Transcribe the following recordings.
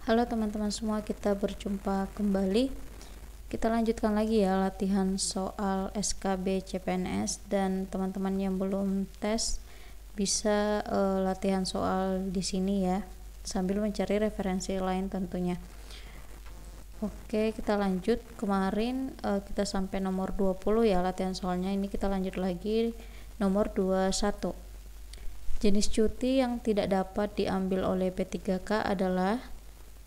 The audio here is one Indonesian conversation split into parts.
Halo teman-teman semua, kita berjumpa kembali. Kita lanjutkan lagi ya latihan soal SKB CPNS, dan teman-teman yang belum tes bisa latihan soal di sini ya, sambil mencari referensi lain tentunya. Oke, kita lanjut. Kemarin kita sampai nomor 20 ya latihan soalnya. Ini kita lanjut lagi nomor 21. Jenis cuti yang tidak dapat diambil oleh P3K adalah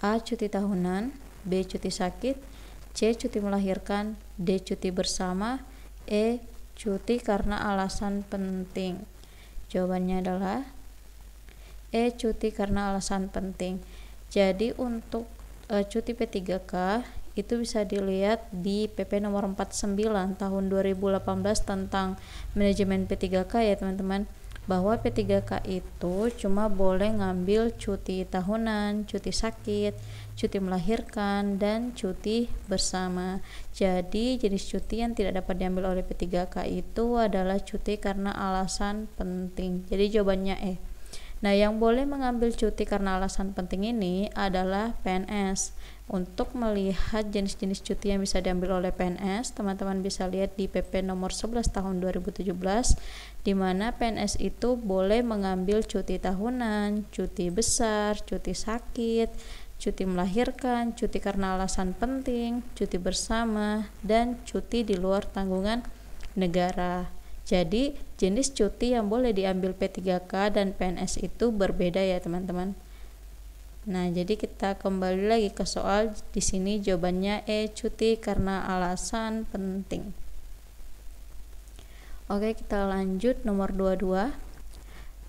A. Cuti tahunan, B. Cuti sakit, C. Cuti melahirkan, D. Cuti bersama, E. Cuti karena alasan penting. Jawabannya adalah E. Cuti karena alasan penting. Jadi untuk cuti P3K itu bisa dilihat di PP nomor 49 tahun 2018 tentang manajemen P3K ya teman-teman, bahwa P3K itu cuma boleh ngambil cuti tahunan, cuti sakit, cuti melahirkan, dan cuti bersama. Jadi jenis cuti yang tidak dapat diambil oleh P3K itu adalah cuti karena alasan penting. Jadi jawabannya E. Nah, yang boleh mengambil cuti karena alasan penting ini adalah PNS. Untuk melihat jenis-jenis cuti yang bisa diambil oleh PNS, teman-teman bisa lihat di PP nomor 11 tahun 2017, di mana PNS itu boleh mengambil cuti tahunan, cuti besar, cuti sakit, cuti melahirkan, cuti karena alasan penting, cuti bersama, dan cuti di luar tanggungan negara. Jadi jenis cuti yang boleh diambil P3K dan PNS itu berbeda ya teman-teman. Nah, jadi kita kembali lagi ke soal. Di sini jawabannya E, cuti karena alasan penting. Oke, kita lanjut nomor 22.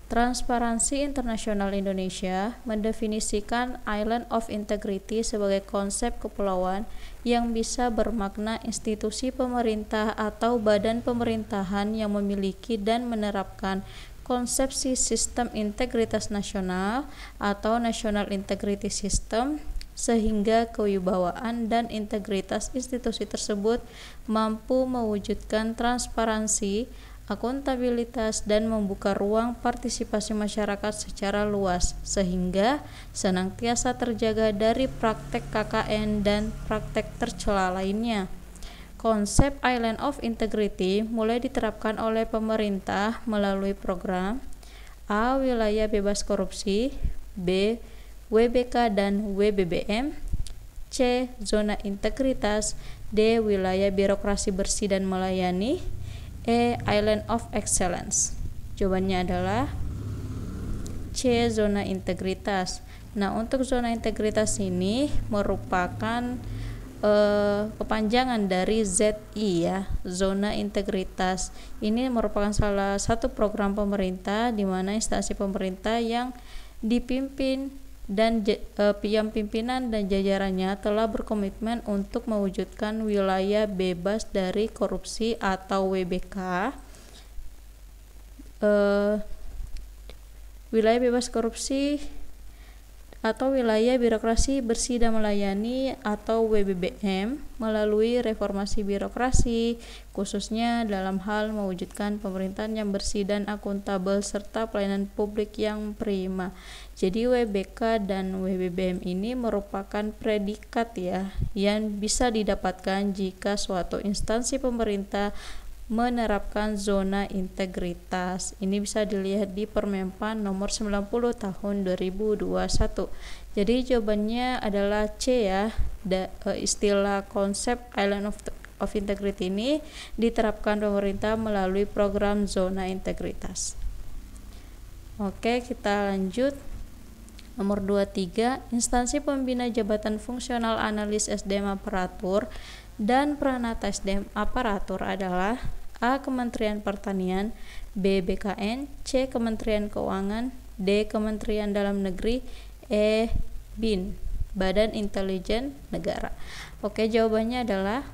Transparansi Internasional Indonesia mendefinisikan Island of Integrity sebagai konsep kepulauan yang bisa bermakna institusi pemerintah atau badan pemerintahan yang memiliki dan menerapkan konsepsi sistem integritas nasional atau National Integrity System, sehingga kewibawaan dan integritas institusi tersebut mampu mewujudkan transparansi, akuntabilitas, dan membuka ruang partisipasi masyarakat secara luas, sehingga senantiasa terjaga dari praktek KKN dan praktek tercela lainnya. Konsep Island of Integrity mulai diterapkan oleh pemerintah melalui program A. Wilayah bebas korupsi, B. WBK dan WBBM, C. Zona integritas, D. Wilayah birokrasi bersih dan melayani, E. Island of Excellence. Jawabannya adalah C. Zona integritas. Nah, untuk zona integritas ini merupakan kepanjangan dari ZI ya, zona integritas. Ini merupakan salah satu program pemerintah di mana instansi pemerintah yang dipimpin dan yang pimpinan dan jajarannya telah berkomitmen untuk mewujudkan wilayah bebas dari korupsi atau WBK. Wilayah bebas korupsi atau wilayah birokrasi bersih dan melayani atau WBBM melalui reformasi birokrasi, khususnya dalam hal mewujudkan pemerintahan yang bersih dan akuntabel serta pelayanan publik yang prima. Jadi WBK dan WBBM ini merupakan predikat ya yang bisa didapatkan jika suatu instansi pemerintah menerapkan zona integritas. Ini bisa dilihat di Permenpan nomor 90 tahun 2021. Jadi jawabannya adalah C ya. Istilah konsep Island of Integrity ini diterapkan pemerintah melalui program zona integritas. Oke, kita lanjut. Nomor 23, instansi pembina jabatan fungsional analis SDM aparatur dan Pranata SDM aparatur adalah A. Kementerian Pertanian, B. BKN, C. Kementerian Keuangan, D. Kementerian Dalam Negeri, E. BIN, Badan Intelijen Negara. Oke, jawabannya adalah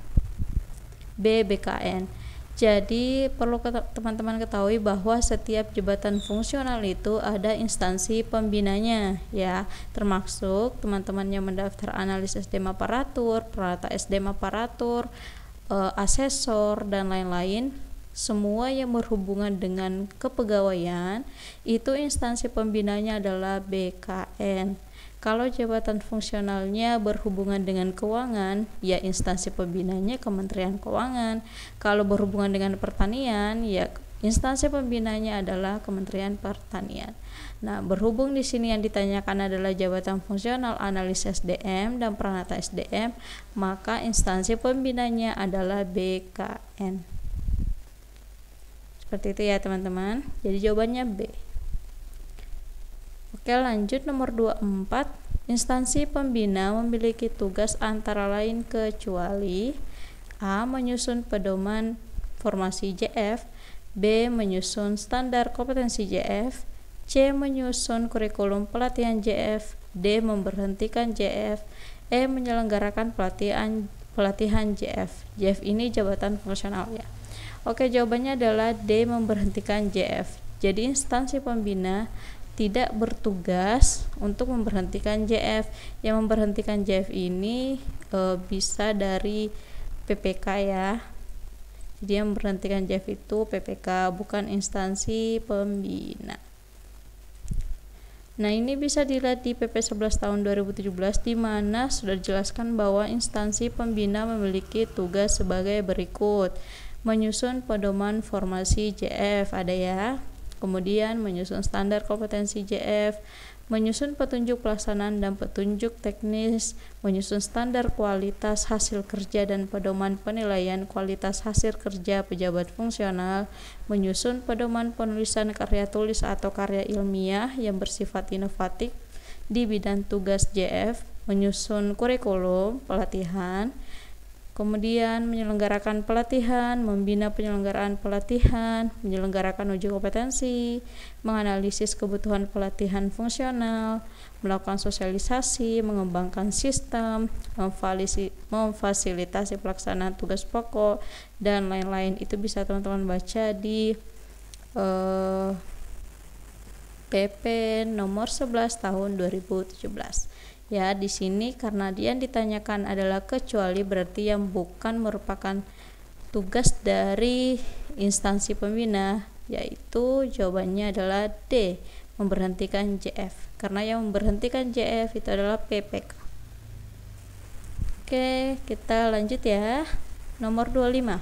B. BKN. Jadi perlu teman-teman ketahui bahwa setiap jabatan fungsional itu ada instansi pembinanya ya, termasuk teman-teman yang mendaftar analis SDM aparatur, Pranata SDM aparatur, asesor, dan lain-lain. Semua yang berhubungan dengan kepegawaian itu instansi pembinanya adalah BKN. Kalau jabatan fungsionalnya berhubungan dengan keuangan, ya instansi pembinanya Kementerian Keuangan. Kalau berhubungan dengan pertanian, ya instansi pembinanya adalah Kementerian Pertanian. Nah, berhubung di sini yang ditanyakan adalah jabatan fungsional analis SDM dan Pranata SDM, maka instansi pembinanya adalah BKN. Seperti itu ya teman-teman. Jadi jawabannya B. Oke, lanjut nomor 24. Instansi pembina memiliki tugas antara lain kecuali A. Menyusun pedoman formasi JF, B. Menyusun standar kompetensi JF, C. Menyusun kurikulum pelatihan JF, D. Memberhentikan JF, E. Menyelenggarakan pelatihan JF. JF ini jabatan fungsional ya. Oke, jawabannya adalah D. Memberhentikan JF. Jadi instansi pembina tidak bertugas untuk memberhentikan JF. Yang memberhentikan JF ini bisa dari PPK ya. Jadi yang memberhentikan JF itu PPK, bukan instansi pembina. Nah, ini bisa dilihat di PP 11 tahun 2017 di mana sudah dijelaskan bahwa instansi pembina memiliki tugas sebagai berikut. Menyusun pedoman formasi JF ada ya. Kemudian menyusun standar kompetensi JF, menyusun petunjuk pelaksanaan dan petunjuk teknis, menyusun standar kualitas hasil kerja dan pedoman penilaian kualitas hasil kerja pejabat fungsional, menyusun pedoman penulisan karya tulis atau karya ilmiah yang bersifat inovatif di bidang tugas JF, menyusun kurikulum pelatihan, kemudian menyelenggarakan pelatihan, membina penyelenggaraan pelatihan, menyelenggarakan uji kompetensi, menganalisis kebutuhan pelatihan fungsional, melakukan sosialisasi, mengembangkan sistem, memfasilitasi pelaksanaan tugas pokok, dan lain-lain. Itu bisa teman-teman baca di PP nomor 11 tahun 2017. Ya, di sini karena dia yang ditanyakan adalah kecuali, berarti yang bukan merupakan tugas dari instansi pembina, yaitu jawabannya adalah D, memberhentikan JF. Karena yang memberhentikan JF itu adalah PPK. Oke, kita lanjut ya. Nomor 25.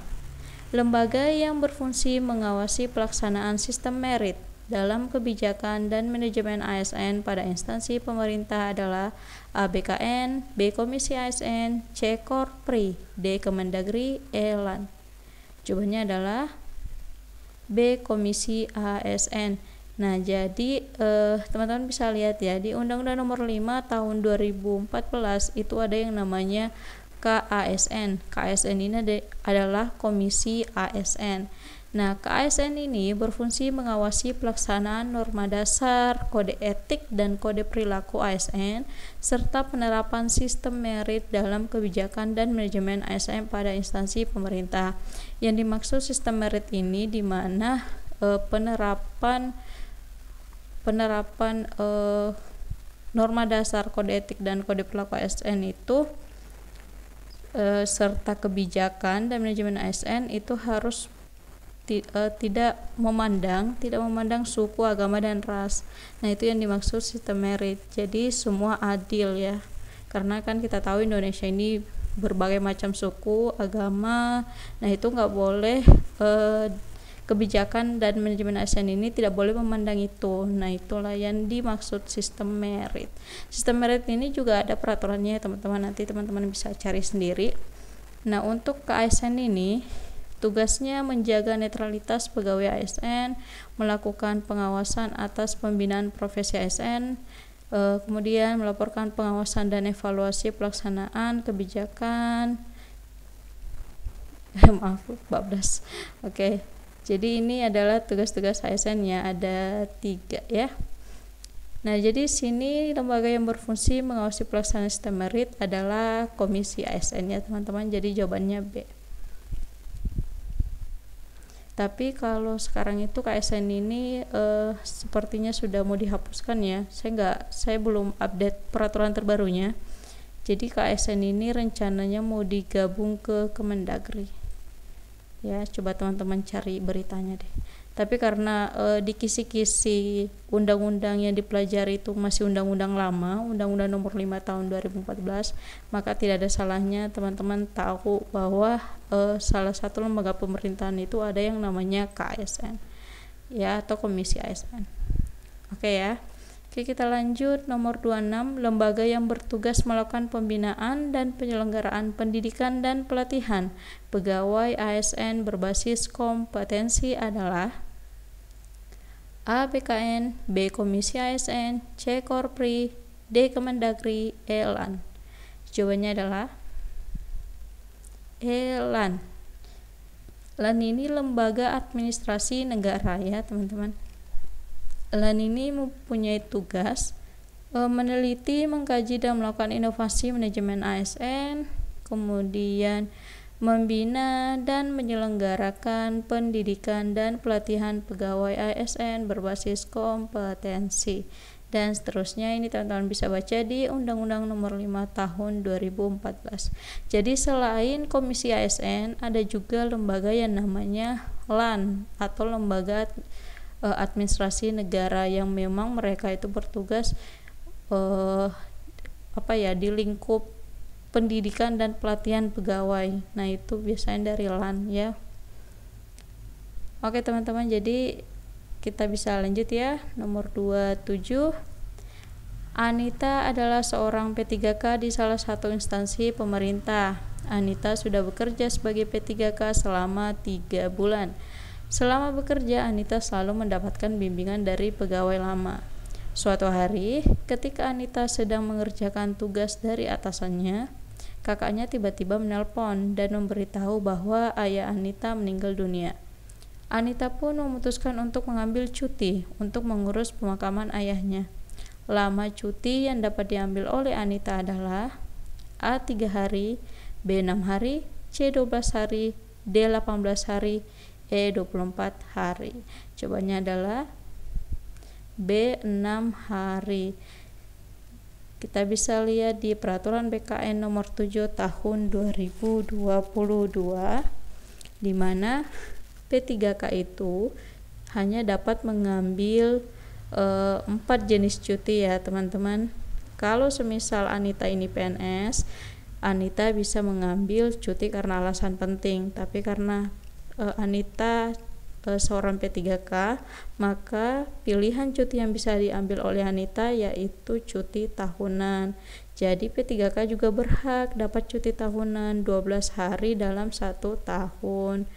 Lembaga yang berfungsi mengawasi pelaksanaan sistem merit dalam kebijakan dan manajemen ASN pada instansi pemerintah adalah A. BKN, B. Komisi ASN, C. Korpri, D. Kemendagri, E. LAN. Jawabannya adalah B. Komisi ASN. Nah, jadi teman-teman bisa lihat ya, di Undang-Undang Nomor 5 Tahun 2014 itu ada yang namanya KASN. KASN ini adalah Komisi ASN. Nah, KASN ini berfungsi mengawasi pelaksanaan norma dasar, kode etik, dan kode perilaku ASN, serta penerapan sistem merit dalam kebijakan dan manajemen ASN pada instansi pemerintah. Yang dimaksud sistem merit ini di mana penerapan norma dasar, kode etik, dan kode perilaku ASN itu serta kebijakan dan manajemen ASN itu harus tidak memandang suku, agama, dan ras. Nah, itu yang dimaksud sistem merit. Jadi semua adil ya, karena kan kita tahu Indonesia ini berbagai macam suku, agama. Nah, itu nggak boleh, kebijakan dan manajemen ASN ini tidak boleh memandang itu. Nah, itulah yang dimaksud sistem merit. Sistem merit ini juga ada peraturannya teman-teman, nanti teman-teman bisa cari sendiri. Nah, untuk ke ASN ini tugasnya menjaga netralitas pegawai ASN, melakukan pengawasan atas pembinaan profesi ASN, kemudian melaporkan pengawasan dan evaluasi pelaksanaan kebijakan. Maaf, bablas. Oke. Jadi ini adalah tugas-tugas ASN ya, ada 3 ya. Nah, jadi sini lembaga yang berfungsi mengawasi pelaksanaan sistem merit adalah Komisi ASN ya teman-teman. Jadi jawabannya B. Tapi kalau sekarang itu KSN ini sepertinya sudah mau dihapuskan ya. Saya belum update peraturan terbarunya. Jadi KSN ini rencananya mau digabung ke Kemendagri. Ya, coba teman-teman cari beritanya deh. Tapi karena di kisi-kisi undang-undang yang dipelajari itu masih undang-undang lama, Undang-Undang Nomor 5 Tahun 2014, maka tidak ada salahnya teman-teman tahu bahwa salah satu lembaga pemerintahan itu ada yang namanya KASN, ya, atau Komisi ASN. Oke ya. Oke, kita lanjut. Nomor 26, lembaga yang bertugas melakukan pembinaan dan penyelenggaraan pendidikan dan pelatihan pegawai ASN berbasis kompetensi adalah A. BKN, B. Komisi ASN, C. Korpri, D. Kemendagri, E. LAN. Jawabannya adalah E. LAN. LAN ini lembaga administrasi negara ya teman-teman. LAN ini mempunyai tugas meneliti, mengkaji, dan melakukan inovasi manajemen ASN, kemudian membina dan menyelenggarakan pendidikan dan pelatihan pegawai ASN berbasis kompetensi, dan seterusnya. Ini teman-teman bisa baca di Undang-Undang Nomor 5 Tahun 2014. Jadi selain Komisi ASN, ada juga lembaga yang namanya LAN atau lembaga administrasi negara yang memang mereka itu bertugas di lingkup pendidikan dan pelatihan pegawai. Nah, itu biasanya dari LAN ya. Oke teman-teman, jadi kita bisa lanjut ya. Nomor 27, Anita adalah seorang P3K di salah satu instansi pemerintah. Anita sudah bekerja sebagai P3K selama 3 bulan. Selama bekerja, Anita selalu mendapatkan bimbingan dari pegawai lama. Suatu hari, ketika Anita sedang mengerjakan tugas dari atasannya, kakaknya tiba-tiba menelpon dan memberitahu bahwa ayah Anita meninggal dunia. Anita pun memutuskan untuk mengambil cuti untuk mengurus pemakaman ayahnya. Lama cuti yang dapat diambil oleh Anita adalah A. 3 hari, B. 6 hari, C. 12 hari, D. 18 hari, E. 24 hari. Jawabannya adalah B. 6 hari. Kita bisa lihat di Peraturan BKN Nomor 7 Tahun 2022, di mana P3K itu hanya dapat mengambil 4 jenis cuti ya teman-teman. Kalau semisal Anita ini PNS, Anita bisa mengambil cuti karena alasan penting, tapi karena Anita seorang P3K, maka pilihan cuti yang bisa diambil oleh Anita yaitu cuti tahunan. Jadi P3K juga berhak dapat cuti tahunan 12 hari dalam 1 tahun.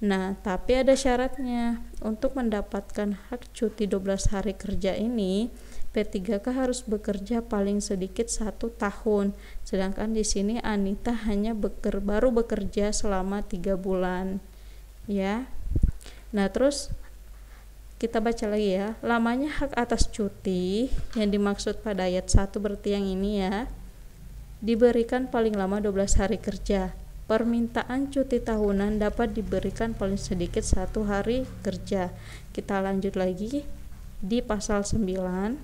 Nah, tapi ada syaratnya. Untuk mendapatkan hak cuti 12 hari kerja ini, P3K harus bekerja paling sedikit 1 tahun. Sedangkan di sini Anita hanya baru bekerja selama 3 bulan. Ya. Nah, terus kita baca lagi ya. Lamanya hak atas cuti yang dimaksud pada ayat 1 berarti yang ini ya. Diberikan paling lama 12 hari kerja. Permintaan cuti tahunan dapat diberikan paling sedikit 1 hari kerja. Kita lanjut lagi di pasal 9.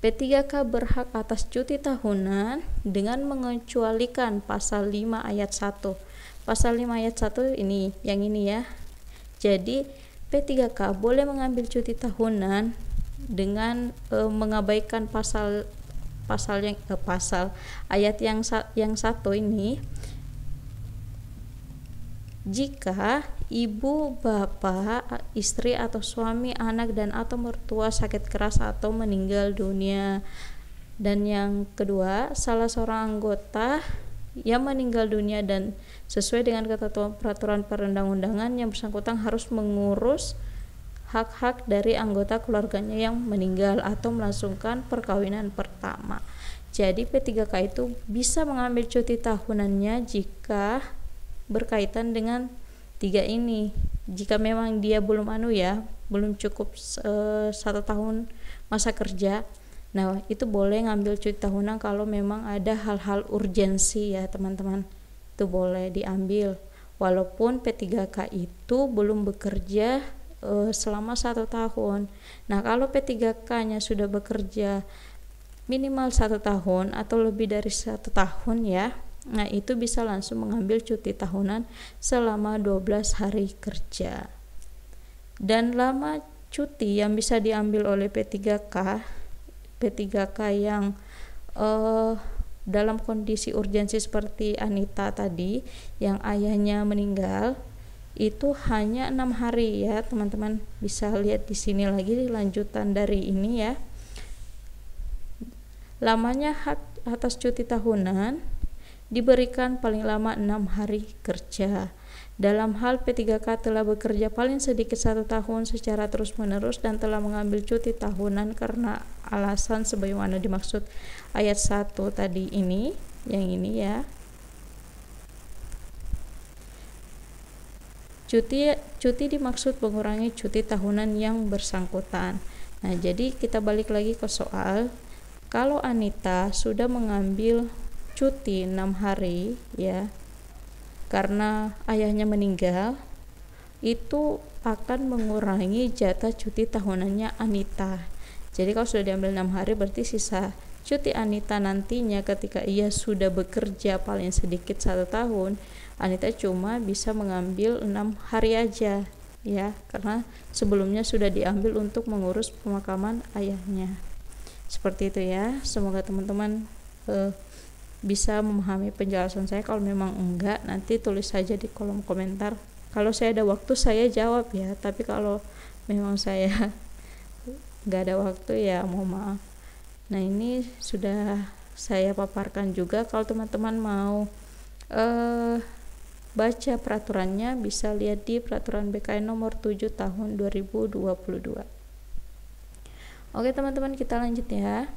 P3K berhak atas cuti tahunan dengan mengecualikan pasal 5 ayat 1. Pasal 5 ayat 1 ini, yang ini ya. Jadi P3K boleh mengambil cuti tahunan dengan mengabaikan pasal ayat yang satu ini jika ibu, bapak, istri atau suami, anak dan atau mertua sakit keras atau meninggal dunia. Dan yang kedua, salah seorang anggota yang meninggal dunia dan sesuai dengan ketentuan peraturan perundang-undangan yang bersangkutan harus mengurus hak-hak dari anggota keluarganya yang meninggal atau melangsungkan perkawinan pertama. Jadi P3K itu bisa mengambil cuti tahunannya jika berkaitan dengan 3 ini. Jika memang dia belum belum cukup 1 tahun masa kerja, nah itu boleh ngambil cuti tahunan kalau memang ada hal-hal urgensi ya teman-teman. Itu boleh diambil walaupun P3K itu belum bekerja selama 1 tahun. Nah, kalau P3K-nya sudah bekerja minimal 1 tahun atau lebih dari 1 tahun ya, nah itu bisa langsung mengambil cuti tahunan selama 12 hari kerja. Dan lama cuti yang bisa diambil oleh P3K yang dalam kondisi urgensi seperti Anita tadi yang ayahnya meninggal itu hanya 6 hari ya teman-teman. Bisa lihat di sini lagi lanjutan dari ini ya. Lamanya hak atas cuti tahunan diberikan paling lama 6 hari kerja. Dalam hal P3K telah bekerja paling sedikit 1 tahun secara terus-menerus dan telah mengambil cuti tahunan karena alasan sebagaimana dimaksud ayat 1 tadi ini, yang ini ya. Cuti dimaksud mengurangi cuti tahunan yang bersangkutan. Nah, jadi kita balik lagi ke soal. Kalau Anita sudah mengambil cuti 6 hari ya, karena ayahnya meninggal, itu akan mengurangi jatah cuti tahunannya Anita. Jadi kalau sudah diambil 6 hari berarti sisa cuti Anita nantinya ketika ia sudah bekerja paling sedikit 1 tahun, Anita cuma bisa mengambil 6 hari aja ya, karena sebelumnya sudah diambil untuk mengurus pemakaman ayahnya. Seperti itu ya. Semoga teman-teman bisa memahami penjelasan saya. Kalau memang enggak, nanti tulis saja di kolom komentar. Kalau saya ada waktu saya jawab ya, tapi kalau memang saya enggak ada waktu ya mohon maaf. Nah, ini sudah saya paparkan juga. Kalau teman-teman mau baca peraturannya bisa lihat di peraturan BKN nomor 7 tahun 2022. Oke teman-teman, kita lanjut ya.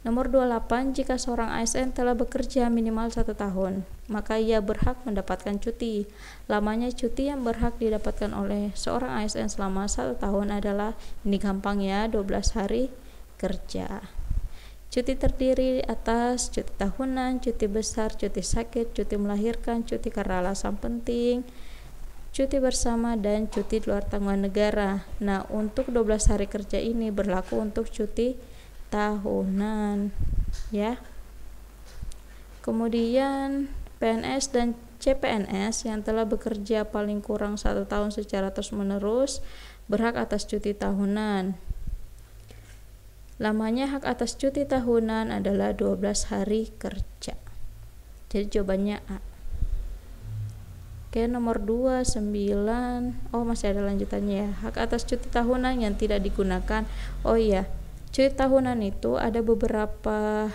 Nomor 28, jika seorang ASN telah bekerja minimal 1 tahun, maka ia berhak mendapatkan cuti. Lamanya cuti yang berhak didapatkan oleh seorang ASN selama 1 tahun adalah, ini gampang ya, 12 hari kerja. Cuti terdiri atas cuti tahunan, cuti besar, cuti sakit, cuti melahirkan, cuti karena alasan penting, cuti bersama, dan cuti di luar tanggungan negara. Nah, untuk 12 hari kerja ini berlaku untuk cuti tahunan ya. Kemudian PNS dan CPNS yang telah bekerja paling kurang 1 tahun secara terus-menerus berhak atas cuti tahunan. Lamanya hak atas cuti tahunan adalah 12 hari kerja. Jadi jawabannya A. Oke, nomor 29. Oh, masih ada lanjutannya ya. Hak atas cuti tahunan yang tidak digunakan. Oh iya, cuti tahunan itu ada beberapa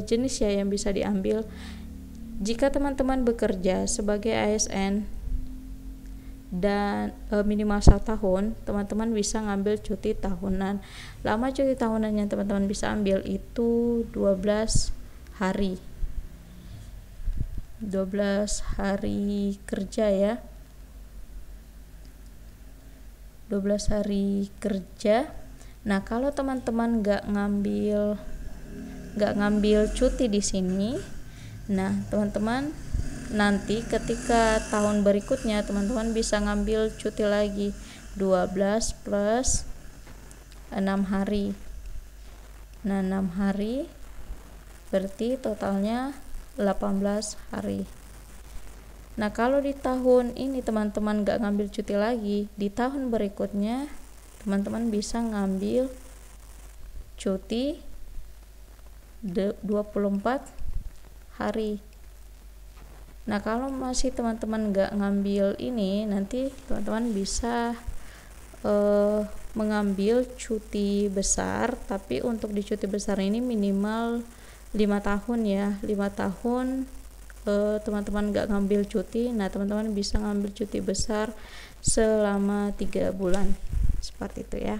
jenis ya yang bisa diambil. Jika teman-teman bekerja sebagai ASN dan minimal 1 tahun, teman-teman bisa ngambil cuti tahunan. Lama cuti tahunan yang teman-teman bisa ambil itu 12 hari. 12 hari kerja ya. 12 hari kerja. Nah, kalau teman-teman nggak ngambil cuti di sini, nah teman-teman nanti ketika tahun berikutnya teman-teman bisa ngambil cuti lagi 12 plus 6 hari. Nah, 6 hari berarti totalnya 18 hari. Nah, kalau di tahun ini teman-teman nggak ngambil cuti lagi, di tahun berikutnya teman-teman bisa ngambil cuti 24 hari. Nah, kalau masih teman-teman nggak ngambil ini, nanti teman-teman bisa mengambil cuti besar, tapi untuk di cuti besar ini minimal 5 tahun ya. 5 tahun teman-teman nggak ngambil cuti, nah teman-teman bisa ngambil cuti besar selama 3 bulan. Seperti itu ya.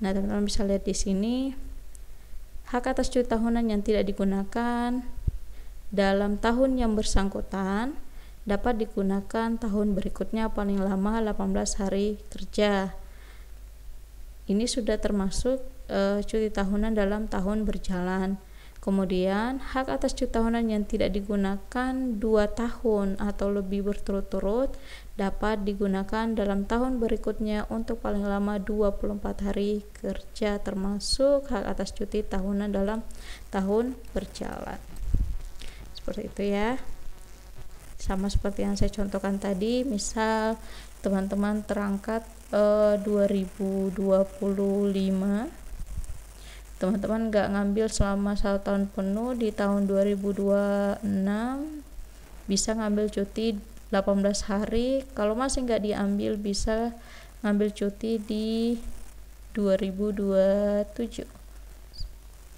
Nah, teman-teman bisa lihat di sini hak atas cuti tahunan yang tidak digunakan dalam tahun yang bersangkutan dapat digunakan tahun berikutnya paling lama 18 hari kerja. Ini sudah termasuk cuti tahunan dalam tahun berjalan. Kemudian hak atas cuti tahunan yang tidak digunakan 2 tahun atau lebih berturut-turut dapat digunakan dalam tahun berikutnya untuk paling lama 24 hari kerja, termasuk hak atas cuti tahunan dalam tahun berjalan. Seperti itu ya. Sama seperti yang saya contohkan tadi, misal teman-teman terangkat 2025, teman-teman nggak ngambil selama 1 tahun penuh, di tahun 2026 bisa ngambil cuti 18 hari. Kalau masih nggak diambil, bisa ngambil cuti di 2027.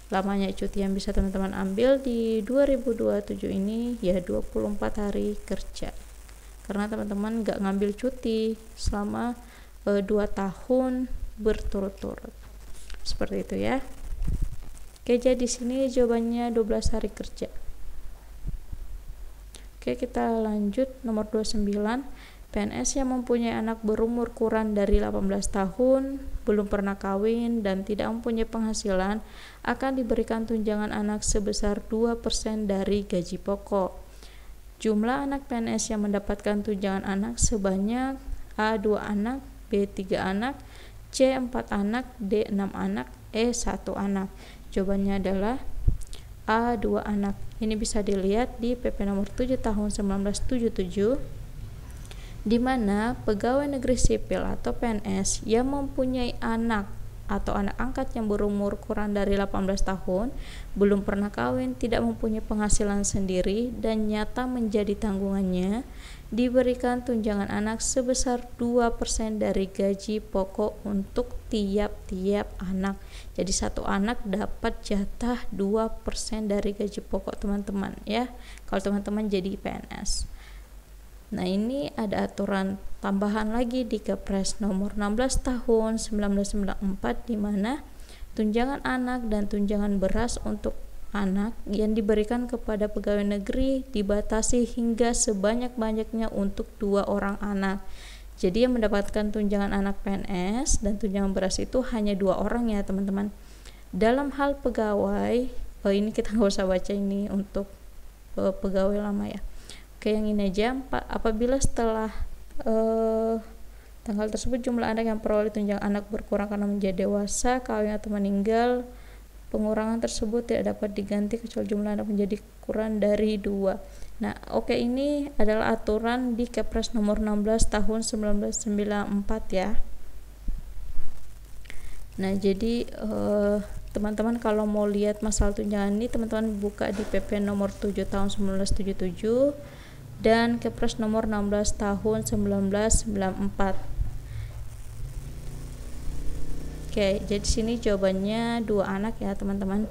Lamanya cuti yang bisa teman-teman ambil di 2027 ini ya 24 hari kerja, karena teman-teman nggak ngambil cuti selama 2 tahun berturut-turut. Seperti itu ya. Oke, jadi di sini jawabannya 12 hari kerja. Oke, kita lanjut nomor 29. PNS yang mempunyai anak berumur kurang dari 18 tahun, belum pernah kawin, dan tidak mempunyai penghasilan akan diberikan tunjangan anak sebesar 2% dari gaji pokok. Jumlah anak PNS yang mendapatkan tunjangan anak sebanyak A. 2 anak, B. 3 anak, C. 4 anak, D. 6 anak, E. 1 anak. Jawabannya adalah A. 2 anak. Ini bisa dilihat di PP nomor 7 tahun 1977, di mana pegawai negeri sipil atau PNS yang mempunyai anak atau anak angkat yang berumur kurang dari 18 tahun, belum pernah kawin, tidak mempunyai penghasilan sendiri, dan nyata menjadi tanggungannya, diberikan tunjangan anak sebesar 2% dari gaji pokok untuk tiap-tiap anak. Jadi 1 anak dapat jatah 2% dari gaji pokok teman-teman ya, kalau teman-teman jadi PNS. Nah, ini ada aturan tambahan lagi di Kepres nomor 16 tahun 1994, di mana tunjangan anak dan tunjangan beras untuk anak yang diberikan kepada pegawai negeri dibatasi hingga sebanyak-banyaknya untuk 2 orang anak. Jadi yang mendapatkan tunjangan anak PNS dan tunjangan beras itu hanya 2 orang ya teman-teman. Dalam hal pegawai, ini kita nggak usah baca ini untuk pegawai lama ya. Oke, yang ini aja. Apabila setelah tanggal tersebut jumlah anak yang peroleh tunjangan anak berkurang karena menjadi dewasa, kawin atau meninggal, pengurangan tersebut tidak dapat diganti kecuali jumlah anak menjadi kurang dari 2. Nah, ini adalah aturan di Kepres nomor 16 tahun 1994 ya. Nah, jadi teman-teman kalau mau lihat masalah tunjangan ini, teman-teman buka di PP nomor 7 tahun 1977 dan Kepres nomor 16 tahun 1994. Oke, jadi sini jawabannya 2 anak ya teman-teman,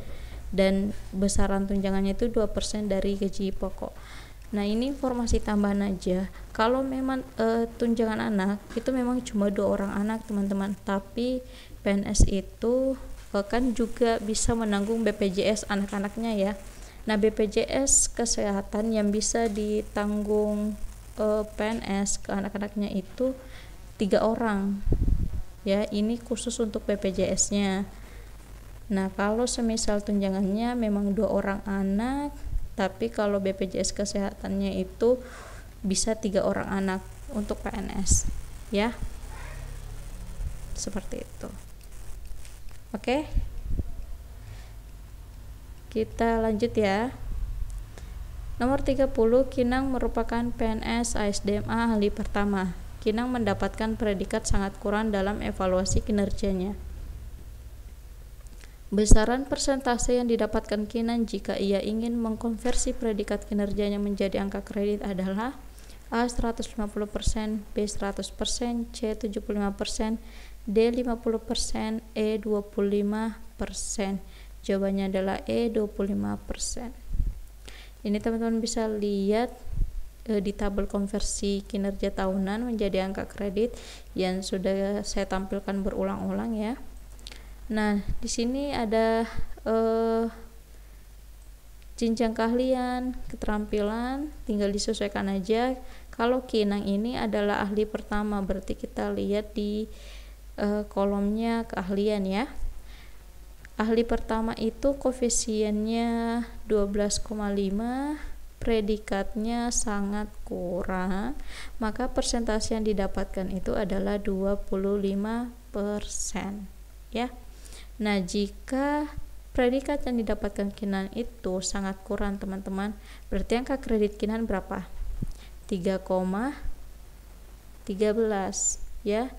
dan besaran tunjangannya itu 2% dari gaji pokok. Nah, ini informasi tambahan aja. Kalau memang tunjangan anak itu memang cuma 2 orang anak teman-teman, tapi PNS itu kan juga bisa menanggung BPJS anak-anaknya ya. Nah, BPJS kesehatan yang bisa ditanggung PNS ke anak-anaknya itu 3 orang ya, ini khusus untuk BPJS-nya. Nah, kalau semisal tunjangannya memang 2 orang anak, tapi kalau BPJS kesehatannya itu bisa 3 orang anak untuk PNS ya, seperti itu. Oke, kita lanjut ya. Nomor 30, Kinang merupakan PNS ASDMA ahli pertama. Kinang mendapatkan predikat sangat kurang dalam evaluasi kinerjanya. Besaran persentase yang didapatkan Kinang jika ia ingin mengkonversi predikat kinerjanya menjadi angka kredit adalah A 150%, B 100%, C 75%, D 50%, E 25%. Jawabannya adalah E 25%. Ini teman-teman bisa lihat di tabel konversi kinerja tahunan menjadi angka kredit yang sudah saya tampilkan berulang-ulang ya. Nah, di sini ada jenjang keahlian, keterampilan, tinggal disesuaikan aja. Kalau Kinang ini adalah ahli pertama, berarti kita lihat di kolomnya keahlian ya. Ahli pertama itu koefisiennya 12,5, predikatnya sangat kurang, maka persentase yang didapatkan itu adalah 25% ya. Nah, jika predikat yang didapatkan Kinang itu sangat kurang teman-teman, berarti angka kredit Kinang berapa? 3,5 ya.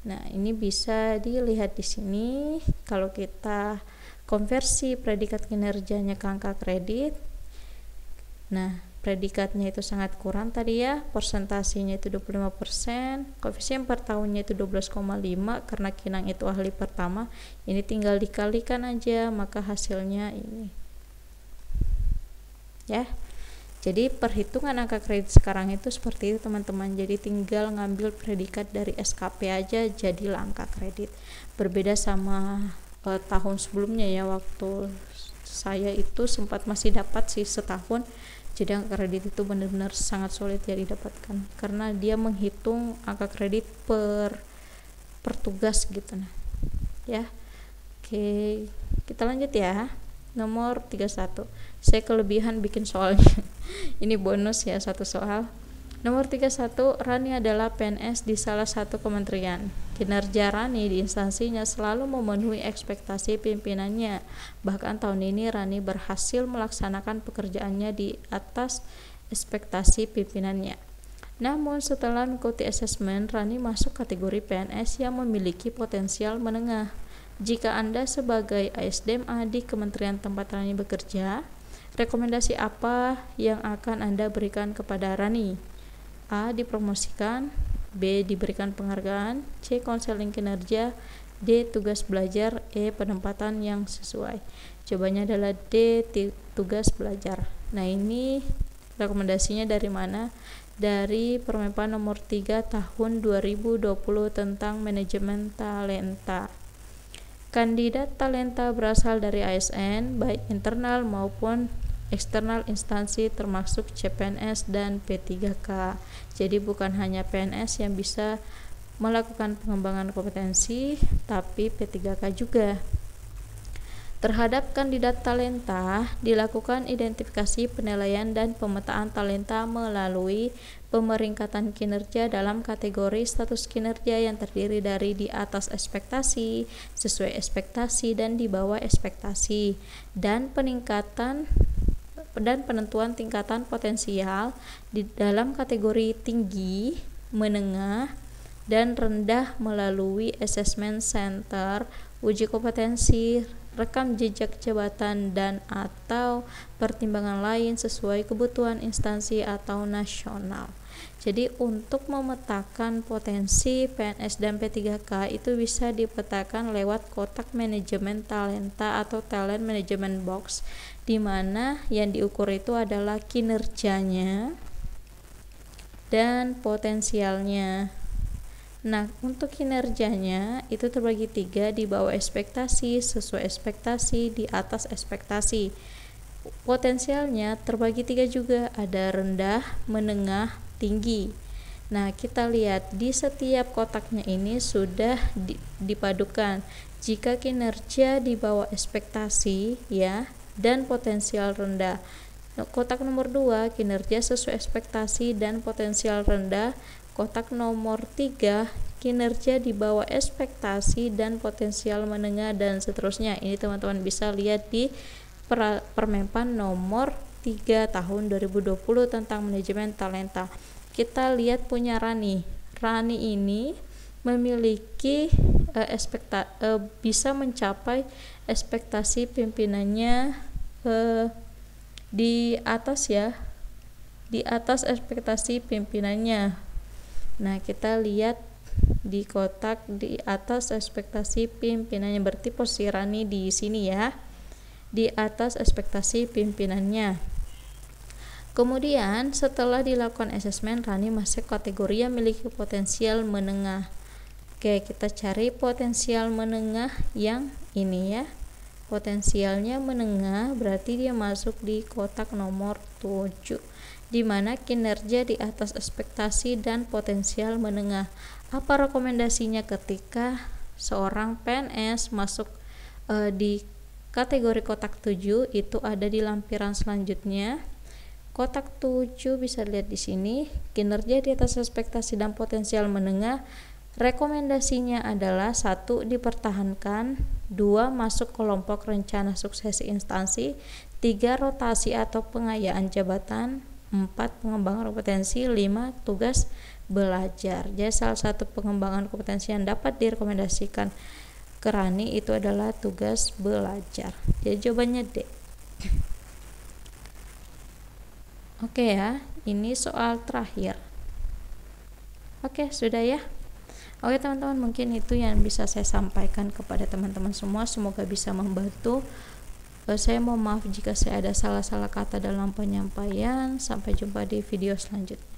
Nah, ini bisa dilihat di sini kalau kita konversi predikat kinerjanya ke angka kredit. Nah, predikatnya itu sangat kurang tadi ya, persentasenya itu 25%, koefisien per tahunnya itu 12,5 karena Kinang itu ahli pertama. Ini tinggal dikalikan aja, maka hasilnya ini. Ya. Jadi perhitungan angka kredit sekarang itu seperti itu teman-teman. Jadi tinggal ngambil predikat dari SKP aja jadilah angka kredit. Berbeda sama tahun sebelumnya ya, waktu saya itu sempat masih dapat sih setahun. Jadi angka kredit itu benar-benar sangat sulit ya didapatkan karena dia menghitung angka kredit per tugas gitu nah. Ya. Oke, kita lanjut ya. Nomor 31. Saya kelebihan bikin soalnya. Ini bonus ya, satu soal. Nomor 31, Rani adalah PNS di salah satu kementerian. Kinerja Rani di instansinya selalu memenuhi ekspektasi pimpinannya. Bahkan tahun ini Rani berhasil melaksanakan pekerjaannya di atas ekspektasi pimpinannya. Namun setelah mengikuti asesmen, Rani masuk kategori PNS yang memiliki potensial menengah. Jika Anda sebagai ASDMA di kementerian tempat Rani bekerja, rekomendasi apa yang akan Anda berikan kepada Rani? A. Dipromosikan, B. Diberikan penghargaan, C. Konseling kinerja, D. Tugas belajar, E. Penempatan yang sesuai. Jawabannya adalah D. Tugas belajar. Nah, ini rekomendasinya dari mana? Dari Permenpan nomor 3 tahun 2020 tentang manajemen talenta. Kandidat talenta berasal dari ASN, baik internal maupun eksternal instansi termasuk CPNS dan P3K. Jadi bukan hanya PNS yang bisa melakukan pengembangan kompetensi, tapi P3K juga. Terhadap kandidat talenta, dilakukan identifikasi, penilaian, dan pemetaan talenta melalui pemeringkatan kinerja dalam kategori status kinerja yang terdiri dari di atas ekspektasi, sesuai ekspektasi, dan di bawah ekspektasi, dan peningkatan dan penentuan tingkatan potensial di dalam kategori tinggi, menengah, dan rendah melalui assessment center, uji kompetensi, rekam jejak jabatan, dan atau pertimbangan lain sesuai kebutuhan instansi atau nasional. Jadi untuk memetakan potensi PNS dan P3K itu bisa dipetakan lewat kotak manajemen talenta atau talent management box, di mana yang diukur itu adalah kinerjanya dan potensialnya. Nah, untuk kinerjanya itu terbagi 3, di bawah ekspektasi, sesuai ekspektasi, di atas ekspektasi. Potensialnya terbagi 3 juga, ada rendah, menengah, tinggi. Nah, kita lihat di setiap kotaknya ini sudah dipadukan. Jika kinerja di bawah ekspektasi ya dan potensial rendah. Kotak nomor 2, kinerja sesuai ekspektasi dan potensial rendah. Kotak nomor 3, kinerja di bawah ekspektasi dan potensial menengah, dan seterusnya. Ini teman-teman bisa lihat di Permenpan nomor 3 tahun 2020 tentang manajemen talenta. Kita lihat punya Rani. Rani ini memiliki bisa mencapai ekspektasi pimpinannya di atas ya. Di atas ekspektasi pimpinannya. Nah, kita lihat di kotak di atas ekspektasi pimpinannya, berarti posisi Rani di sini ya, di atas ekspektasi pimpinannya. Kemudian setelah dilakukan asesmen, Rani masuk kategori yang memiliki potensial menengah. Oke, kita cari potensial menengah yang ini ya. Potensialnya menengah berarti dia masuk di kotak nomor 7, di mana kinerja di atas ekspektasi dan potensial menengah. Apa rekomendasinya ketika seorang PNS masuk di kategori kotak 7? Itu ada di lampiran selanjutnya. Kotak 7 bisa lihat di sini, kinerja di atas ekspektasi dan potensial menengah. Rekomendasinya adalah 1. Dipertahankan, 2. Masuk kelompok rencana suksesi instansi, 3. Rotasi atau pengayaan jabatan, 4 pengembangan kompetensi, 5 tugas belajar. Jadi salah satu pengembangan kompetensi yang dapat direkomendasikan ke Rani itu adalah tugas belajar. Jadi jawabannya D. Oke ya, ini soal terakhir. Oke, sudah ya. Oke teman-teman, mungkin itu yang bisa saya sampaikan kepada teman-teman semua. Semoga bisa membantu. Saya mohon maaf jika saya ada salah-salah kata dalam penyampaian. Sampai jumpa di video selanjutnya.